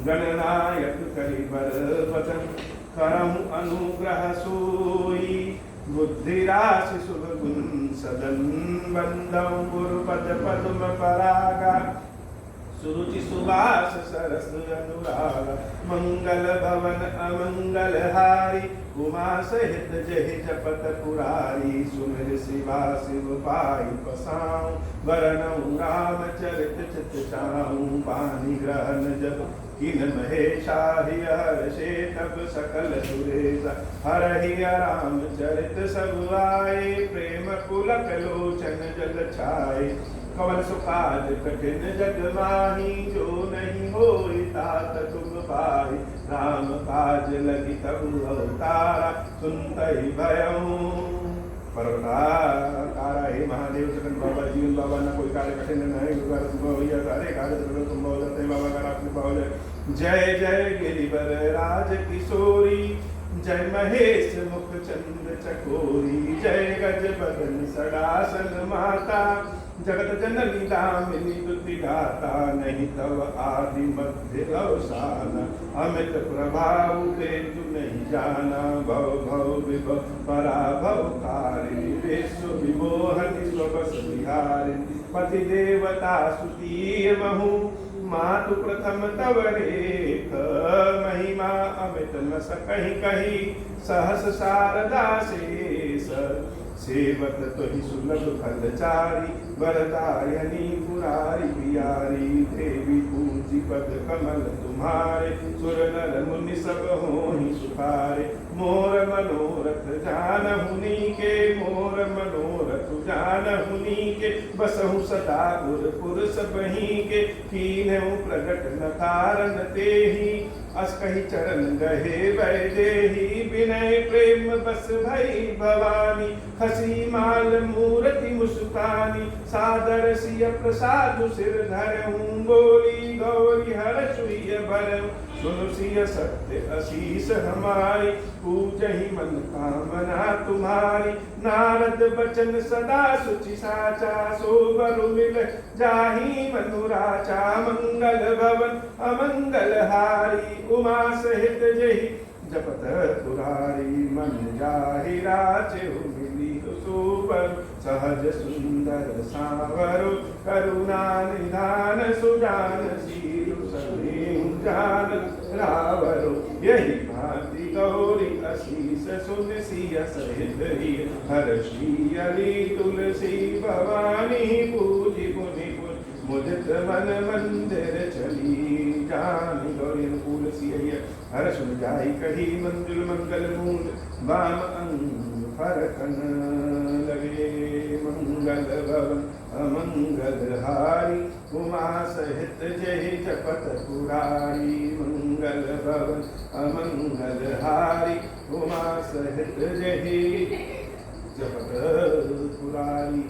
गणनायक करिबर वचन करहु अनुग्रह सोई बुद्धि राशि शुभ गुण सदन बंदौ गुरुपद पद्म परागा सुरुचि सुभाष सरस अनुराग मंगल भवन अमंगल हारी उमा सहित जहि जपत पुरारी सुमिर शिवा शिव पाई पसाऊं वरणऊ रामचरित चित चाऊं पानी ग्रहण जब किन महेशाहि हर्षे तब सकल सुरेश हरहि रामचरित सब आए प्रेम पुलक लोचन जल छाए कवन सुकाज कठिन जग माही जो नहीं होई तात तुम पाई राम काज लगी तब अवतारा सुनतहि भयऊ पर्वतारा हे महादेव जगन बाबा जीवन बाबा न कोई कार्य कठिन नहीं सारे कार्य तुम बहुत बाबा का कृपा हो जाए जय जय गिरिवर राज किशोरी जय महेश मुख चंद्र चकोरी जय गज बदन सडासन माता जगत जननी दामिनी दुति गाता नहीं तव आदि मध्य अवसान अमित प्रभाव तेजु नहीं जाना भव भव विभव पराभव कारिणी विश्व विमोहनि स्वबस विहारिणी पति देवता सुतीय महु मातु प्रथम तव रेख महिमा अमित न सकहि कही सहस शारदा शेष सेवत तुहि सुलभ फलचारी वरदायनी पुरारी पियारी देवी पूजी पद कमल तुम्हारे सुर नर मुनि सब होहि सुखारे मोर मनोरथ जानहुनी के मोर मनोरथ जानहुनी के बसहु सदा गुरपुर सबही के कीन्हु प्रगट न कारण तेहि अस कही चरण गहे वैदेही विनय प्रेम बस भई भवानी खसी माल मूर्ति मुस्कानी सादर सिय प्रसाद सिर धरऊं बोली गौरी हर सुय भरऊं सुनु सिय सत्य असीस हमारी पूजहि मन कामना तुम्हारी नारद बचन सदा सुचि साचा सोबरु मिल जाहि मनुराचा मंगल भवन अमंगल हारी उमा सहित जहि जपत पुरारी मन जाहि राचे मिली सुबर सहज सुंदर सावर करुणा निधान सुजान शील सभी जान रावरो यही भांति गौरी अशीष सुन सिय सहित ही हर्षी अली तुलसी भवानी पूजी पुनि मुदित मन मंदिर चली जान गौरी अनुकूल सिय हर सुन जाई कही मंजुल मंगल मूल वाम अंग फरकन लगे मंगल भवन अमंगल हारी उमा सहित जय जपत पुरारी मंगल भवन अमंगल हारी उमा सहित जय जपत पुरारी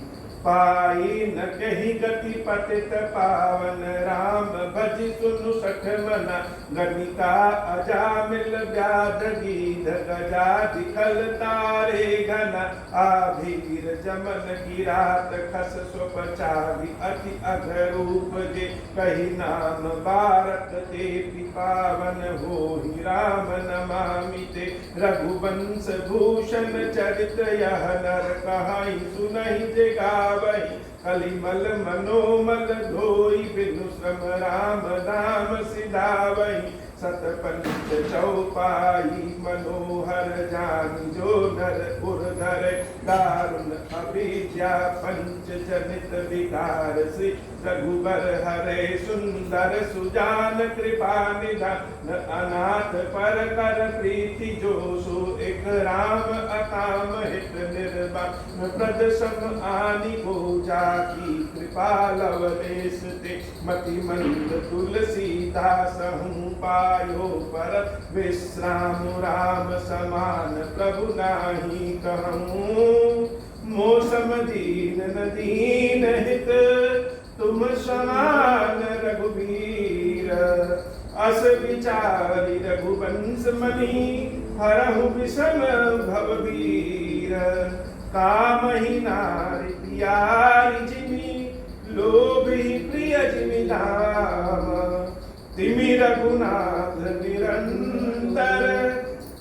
पाई न कही गति पतित पावन राम भज सुनु सठ मना गणिका अजामिल व्याध गीध गजा दिखल तारे घन आभीर जमन गिरात खस स्वपचारी अति अघरूप जे कही नाम भारत ते पावन हो ही राम नमामि ते रघुवंश भूषण चरित यह नर कहाई सुनहि जे गावहि कलिमल मनोमल धोई बिनु श्रम राम नाम सिधावहि सतपंच चौपाई मनोहर जान जो नर उर्धर दारुण अभिज्ञा पंच जनित विकार श्री रघुबर हरे सुंदर सुजान कृपा निधान अनाथ पर कर प्रीति जो सो एक राम अकाम हित निर्वाण प्रद सम आनि पूजा की कृपा लवलेश ते मति मंद तुलसीदास हूँ पायो पर विश्राम राम समान प्रभु नाही कहूँ मौसम दीन न दीन हित तुम समान रघुवीर अस विचारी रघुवंश मणि हरहु विषम भववीर काम ही नारी प्यारी जिमि लोभ ही प्रिय जिमि धाम तिमि रघुनाथ निरंतर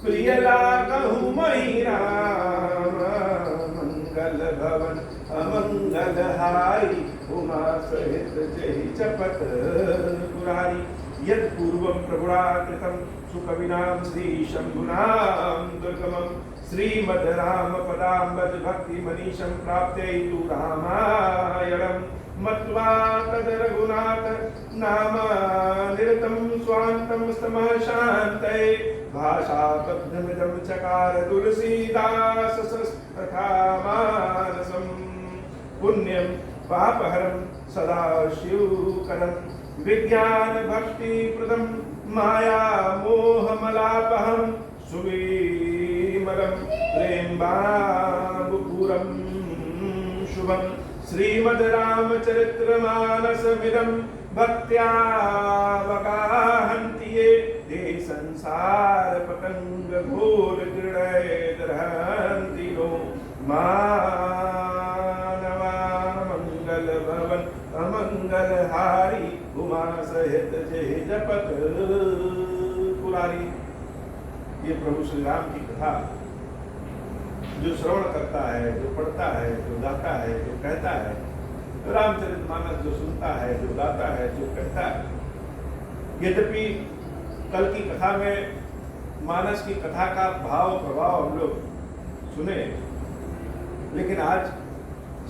प्रिय लागहु मही राम। मंगल भवन अमंगल हारी उमा सहित जहि जपत पुरारी। यत् पूर्वं प्रभुरा कृतं सुकविनां श्री शंभुनां दुर्गमं श्रीमद् राम पदाम्बज भक्ति मनीषं प्राप्त्यैतु रामायणं मत्वा तद रघुनाथ नाम निरतं स्वान्तं स्तमः शान्तये। भाषाबद्धमिदं चकार तुलसीदास तथा मानसं पुण्यं पापहरं सदा शिवकरं विज्ञान भक्ति प्रदं माया मोहमलापहं सुविमलं प्रेमबाबुपूरं शुभं श्रीमद् रामचरितमानसमिदं भक्त्या वगाहन्ति ये ते संसार पतंग घोर दृढ़ दर्हन्ति नो मानवा मंगल भवन अमंगल हारी उमा सहित जय जपत पुरारी। ये प्रभु श्री राम की कथा जो श्रवण करता है, जो पढ़ता है, जो गाता है, जो कहता है, रामचरितमानस जो सुनता है, जो गाता है, जो कहता है। यद्यपि कल की कथा में मानस की कथा का भाव प्रभाव हम लोग सुने, लेकिन आज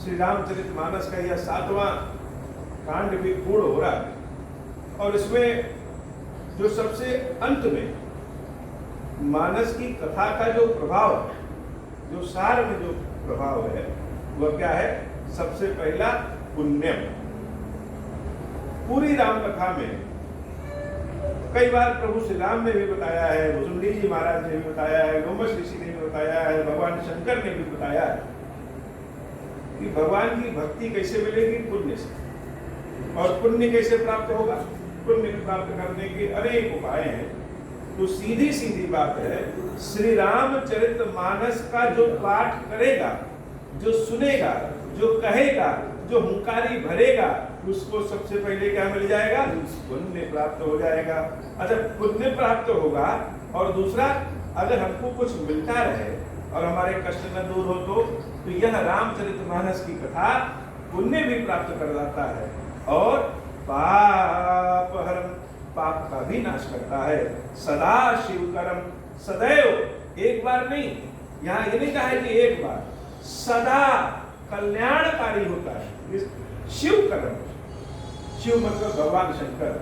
श्री रामचरितमानस का यह 7वां कांड भी पूर्ण हो रहा है और इसमें जो सबसे अंत में मानस की कथा का जो प्रभाव, जो सार में जो प्रभाव है वह क्या है? सबसे पहला पुण्यम। पूरी राम कथा में कई बार प्रभु श्री राम ने भी बताया है, भुजुंडी जी महाराज ने भी बताया है, लोमश ऋषि ने भी बताया है, भगवान शंकर ने भी बताया है कि भगवान की भक्ति कैसे मिलेगी? पुण्य से। और पुण्य कैसे प्राप्त होगा? पुण्य प्राप्त करने के अनेक उपाय हैं। तो सीधी सीधी बात है, श्री रामचरितमानस का जो पाठ करेगा, जो सुनेगा, जो कहेगा, जो हुंकारी भरेगा, उसको सबसे पहले क्या मिल जाएगा? पुण्य प्राप्त हो जाएगा। अच्छा, पुण्य प्राप्त होगा और दूसरा, अगर हमको कुछ मिलता रहे और हमारे कष्ट न दूर हो तो यह रामचरितमानस की कथा पुण्य भी प्राप्त कर जाता है और पाप हरम, पाप का भी नाश करता है। सदा शिवकरम, सदैव, एक बार नहीं, यहाँ ये नहीं कहा है कि एक बार, सदा कल्याणकारी होता है। शिवकरम, शिव मतलब भगवान शंकर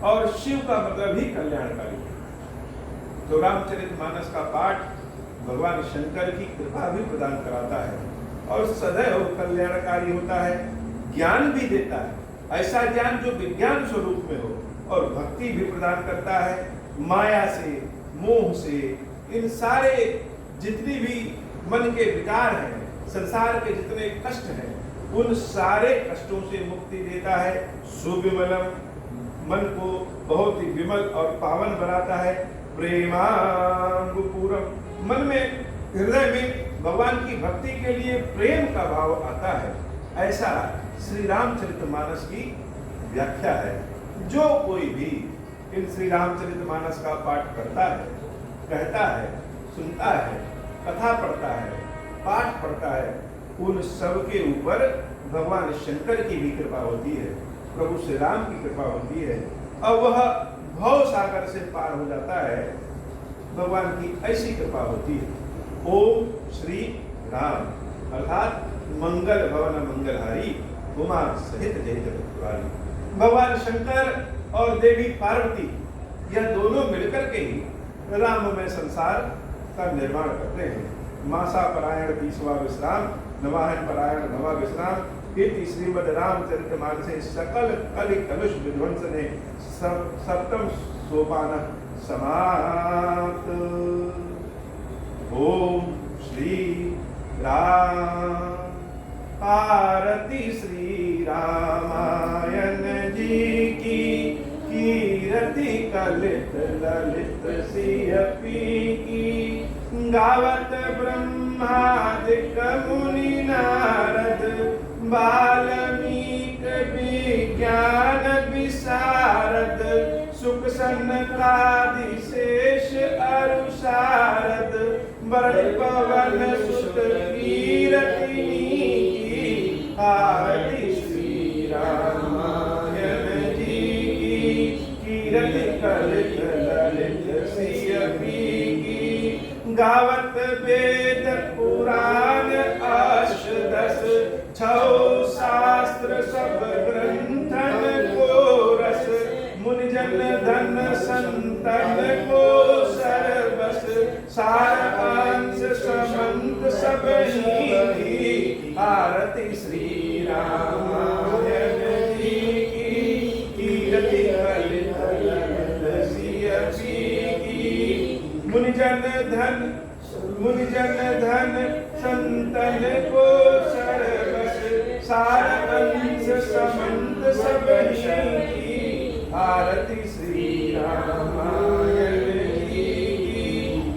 और शिव का मतलब ही कल्याणकारी। तो रामचरितमानस का पाठ भगवान शंकर की कृपा भी प्रदान कराता है और सदैव कल्याणकारी होता है, ज्ञान भी देता है, ऐसा ज्ञान जो विज्ञान स्वरूप में हो, और भक्ति भी प्रदान करता है। माया से, मोह से, इन सारे जितनी भी मन के विकार हैं, संसार के जितने कष्ट हैं, उन सारे कष्टों से मुक्ति देता है। सुविमलम, मन को बहुत ही विमल और पावन बनाता है। प्रेमांगुपूरम, मन में, हृदय में भगवान की भक्ति के लिए प्रेम का भाव आता है। ऐसा श्री रामचरितमानस की व्याख्या है। जो कोई भी इन श्री रामचरितमानस का पाठ करता है, कहता है, सुनता है, कथा पढ़ता है, पाठ पढ़ता है, उन सब के ऊपर भगवान शंकर की भी कृपा होती है, प्रभु श्री राम की कृपा होती है और वह भव सागर से पार हो जाता है। भगवान की ऐसी कृपा होती है। ओम श्री राम अर्थात मंगल भवन मंगलहारी उमा सहित जय जगतपुरारी। भगवान शंकर और देवी पार्वती, यह दोनों मिलकर के ही राममय संसार का निर्माण करते हैं। मासा परायण 30वां विश्राम, नवाहन परायण 9वां विश्राम। इति श्रीमद् रामचरितमानसे सकल कलि कलुष विध्वंसने सप्तम सोपान समाप्त। ओम श्री राम। आरती श्री रामायण जी की, कीरति कलित ललित सियपी की। गावत ब्रह्मादिक मुनि नारद, वाल्मीकि विज्ञान विशारद। सुख सनकादि शेष अरु शारद बरद पवन सुत कीरति आरती श्री रामायण जी की कीरति कलित ललित सियपी की गावत वेद पुराण अष्टदश छौ शास्त्र सब ग्रंथन को रस मुनिजन धन संतन को सर्वस सारांश समंत सब ही आरती श्री रामायण जी की कीरति कलित ललित सियपी की मुनिजन धन संतन को सर्वस सारांश समंत सब ही आरती श्री रामायण जी की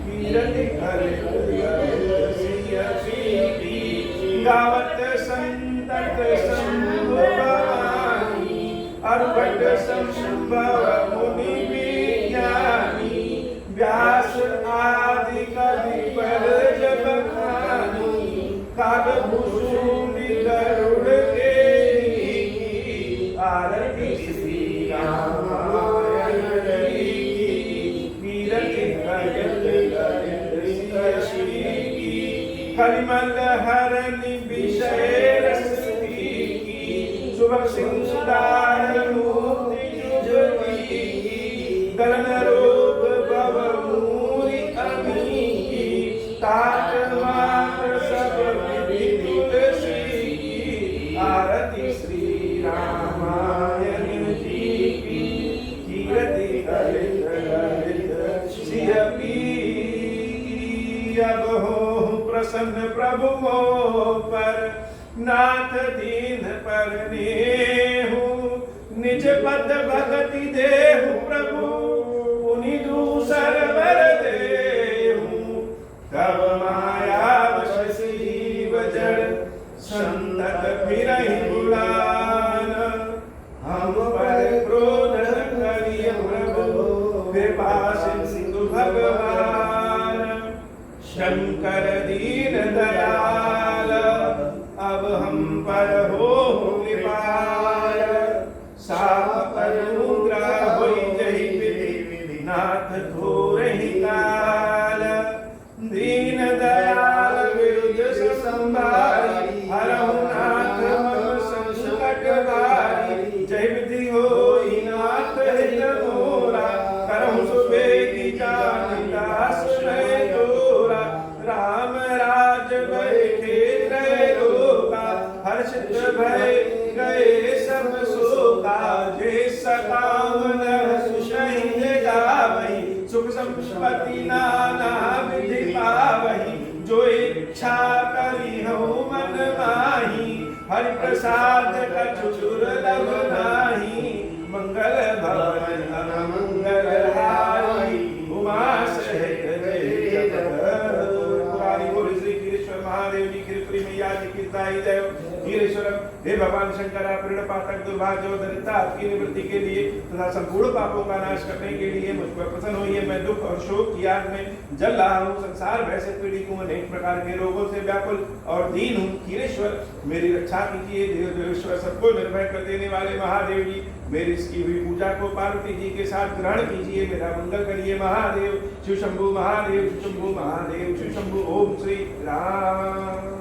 कीरति कलित ललित सियपी की गावत संतत शंभु भवानी अरुभट संभव मुनि विज्ञानी व्यास आदि कवि पर जब खानी कागभूषुंडि गरुड़ के आरती श्री रामायण जी की कीरति कलित ललित सियपी की कलिमल हरनि विषय रस की सुभग सिंगार मूर्ति जुगवी गलन रूप भव मूरि अमी तात मात्र सब विधि तुलसी की आरती श्री रामायण जी की कीरति कलित ललित सियपी की अब हो प्रसन्न प्रभु मोह पर नाथ दीन पर नेहु निज पद भगति देहु प्रभु उनि दूसर वर देहु तब माया वश जीव जड़ संतत फिरहि बुलान हम पर क्रोध न करिय प्रभु कृपा सिंधु भगवान शंकर दीन दयाल अब हम पर हो कृपाल साप अनुग्रह होई जहि विधि नाथ थोरहि काल दीन दयाल विरुद्ध संभारी हरहु नाथ मम संकट भारी जय विधि होई नाथ हित मोरा करहु सुबेगी जान दास मैं तोरा राम राज बैठे त्रैलोका हर्षित भय गए सब शोका जे सकामन सुशहि गावहि सुख संपत्ति नाना विधि पावहि जो इच्छा करी हो मन माही हरि प्रसाद कछु दुर्लभ नाही मंगल भवन मंगल हारी उमा सहित जय पुरारी बोल श्री गिरीश्वर महादेव जी गिरिपुरी मैया जी की ताई जय गिरीश्वर हे भगवान शंकर प्रण पातक दुर्भाग्य दरिद्रता की निवृत्ति के लिए तथा संपूर्ण पापों का नाश करने के लिए मुझ पर प्रसन्न होइए। मैं दुख और शोक की आग में जल रहा हूँ, संसार भय से पीड़ित हूँ, अनेक प्रकार के रोगों से व्याकुल और दीन हूँ। गिरीश्वर मेरी रक्षा कीजिए। देवेश्वर सबको निर्भय कर देने वाले महादेव जी मेरी इसकी हुई पूजा को पार्वती जी के साथ ग्रहण कीजिए, मेरा मंगल करिए। महादेव शिव शंभु महादेव शिव शंभु महादेव शिव शंभु। ओम श्री राम।